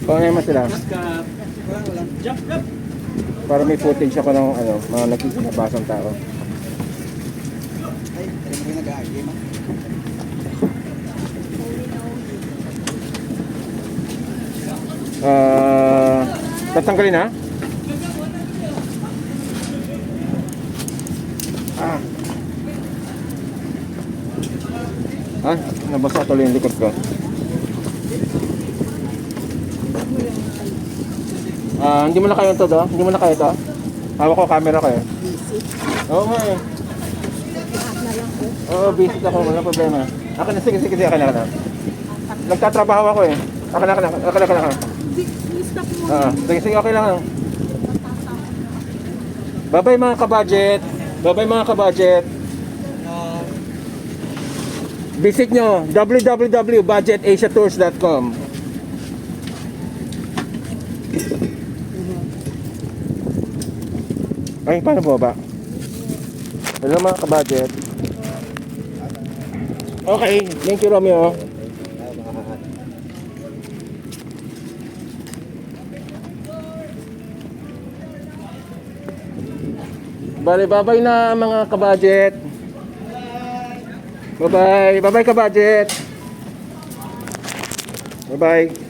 Paano mo sila? Jump up. Para may footage ako ng ano, mga nagkikilabasang tao. Ay, alam mo yung nag-aagi man. Tatanggalin ha? Nabasa tuloy yung likod ko. Hindi mo na kaya ito do? Hindi mo na kaya ito? Hawak ko camera ko eh. Oo nga eh. Oo, busy ako. Wala problema. Akin na, sige, akin na. Nagtatrabaho ako eh. Akin na. Sige, okay lang. Bye-bye mga kabudget. Visit nyo www.budgetasiatours.com. Ay, paano po ba? Hello mga kabudget. Okay, thank you Romeo. Bye na mga kabudget. Bye kabudget. Bye.